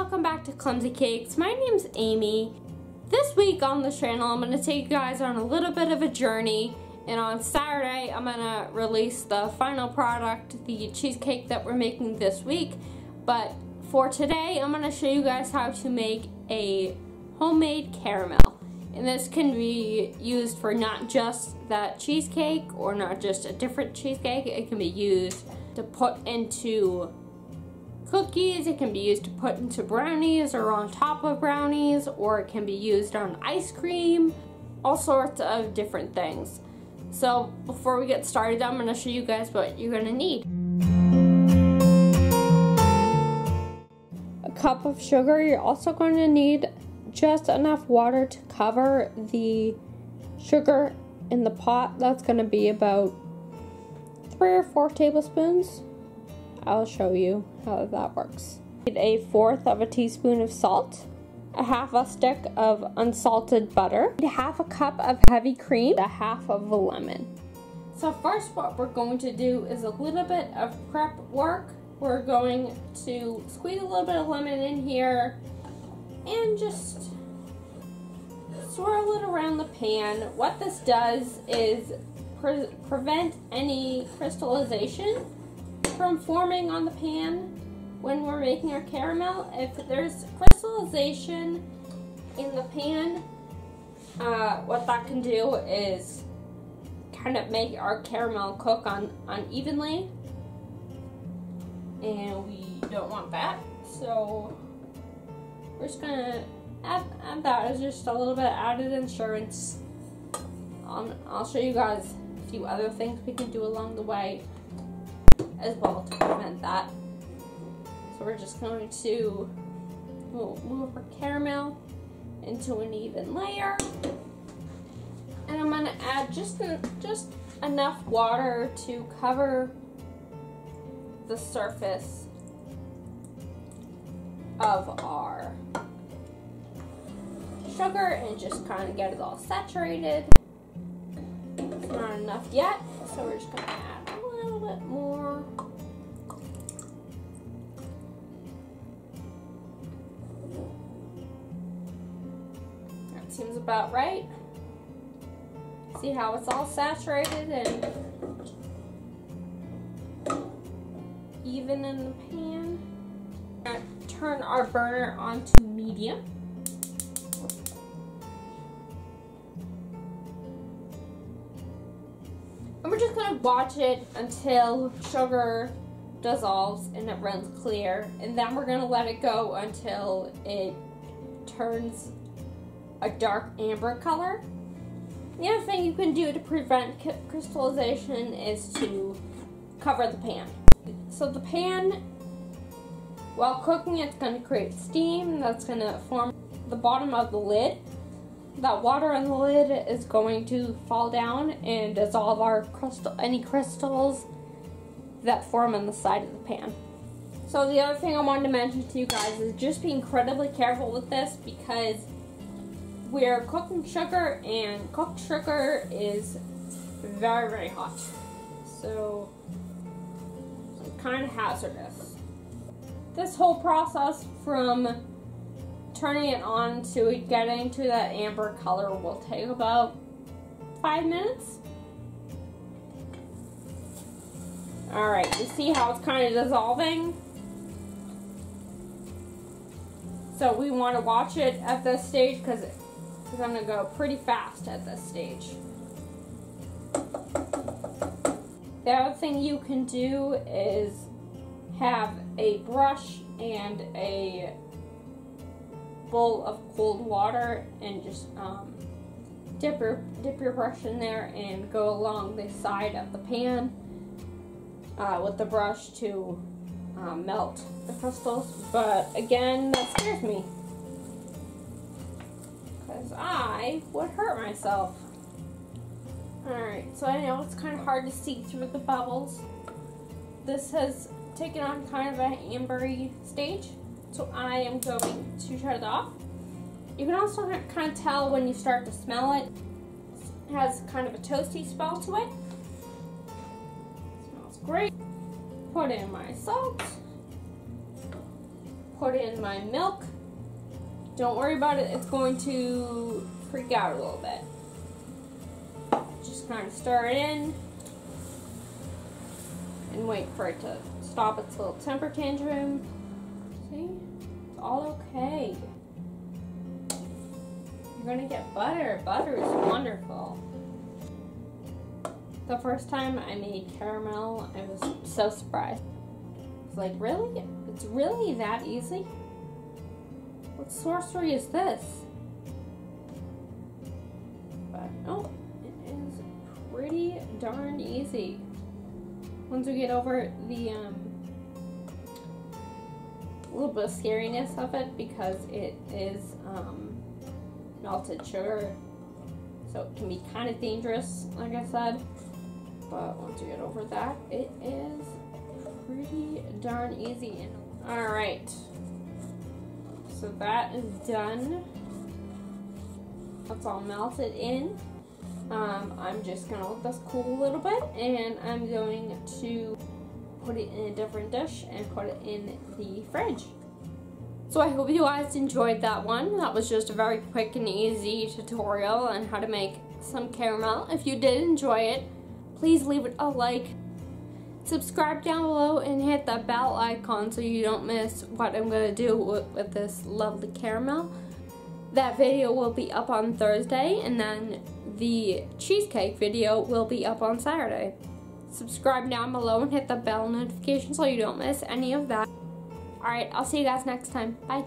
welcome back to Clumsy Cakes. My name's Amy. This week on the channel, I'm going to take you guys on a little bit of a journey, and on Saturday, I'm going to release the final product, the cheesecake that we're making this week. But for today, I'm going to show you guys how to make a homemade caramel. And this can be used for not just that cheesecake or not just a different cheesecake. It can be used to put into cookies, it can be used to put into brownies or on top of brownies, or it can be used on ice cream, all sorts of different things. So before we get started, I'm going to show you guys what you're going to need. A cup of sugar. You're also going to need just enough water to cover the sugar in the pot. That's going to be about 3 or 4 tablespoons. I'll show you how that works. Need 1/4 of a teaspoon of salt, a 1/2 stick of unsalted butter, 1/2 cup of heavy cream, 1/2 of a lemon. So first what we're going to do is a little bit of prep work. We're going to squeeze a little bit of lemon in here and just swirl it around the pan. What this does is prevent any crystallization from forming on the pan when we're making our caramel. If there's crystallization in the pan, what that can do is kind of make our caramel cook unevenly, and we don't want that. So we're just gonna add that as just a little bit of added insurance. I'll show you guys a few other things we can do along the way as well to prevent that. So we're just going to move our caramel into an even layer, and I'm going to add just enough water to cover the surface of our sugar and just kind of get it all saturated. It's not enough yet, so we're just going to add a little bit more. That seems about right. See how it's all saturated and even in the pan. We're going to turn our burner on to medium. And we're just going to watch it until sugar dissolves and it runs clear. And then we're going to let it go until it turns a dark amber color. The other thing you can do to prevent crystallization is to cover the pan. So the pan, while cooking, it's going to create steam that's going to form the bottom of the lid. That water on the lid is going to fall down and dissolve any crystals that form on the side of the pan. So the other thing I wanted to mention to you guys is just be incredibly careful with this, because we're cooking sugar and cooked sugar is very, very hot. So it's kind of hazardous. This whole process from turning it on to it getting to that amber color will take about 5 minutes. Alright, you see how it's kind of dissolving? So we want to watch it at this stage because it's going to go pretty fast at this stage. The other thing you can do is have a brush and a bowl of cold water and just dip your brush in there and go along the side of the pan with the brush to melt the crystals. But again, that scares me because I would hurt myself. Alright, so I know it's kind of hard to see through the bubbles. This has taken on kind of an ambery stage, so I am going to shut it off. You can also kind of tell when you start to smell it. It has kind of a toasty smell to it. Smells great. Put in my salt. put in my milk. Don't worry about it, it's going to freak out a little bit. Just kind of stir it in and wait for it to stop its little temper tantrum. See? It's all okay. You're gonna get butter. Butter is wonderful. The first time I made caramel, I was so surprised. It's like, really? It's really that easy? What sorcery is this? But no, it is pretty darn easy. Once we get over the little bit of scariness of it, because it is melted sugar, so it can be kind of dangerous, like I said. But once you get over that, it is pretty darn easy. Alright, so that is done. That's all melted in. I'm just gonna let this cool a little bit, and I'm going to put it in a different dish and put it in the fridge. So I hope you guys enjoyed that one. That was just a very quick and easy tutorial on how to make some caramel. If you did enjoy it, please leave it a like. Subscribe down below and hit that bell icon so you don't miss what I'm going to do with this lovely caramel. That video will be up on Thursday, and then the cheesecake video will be up on Saturday. Subscribe down below and hit the bell notification so you don't miss any of that. Alright, I'll see you guys next time. Bye.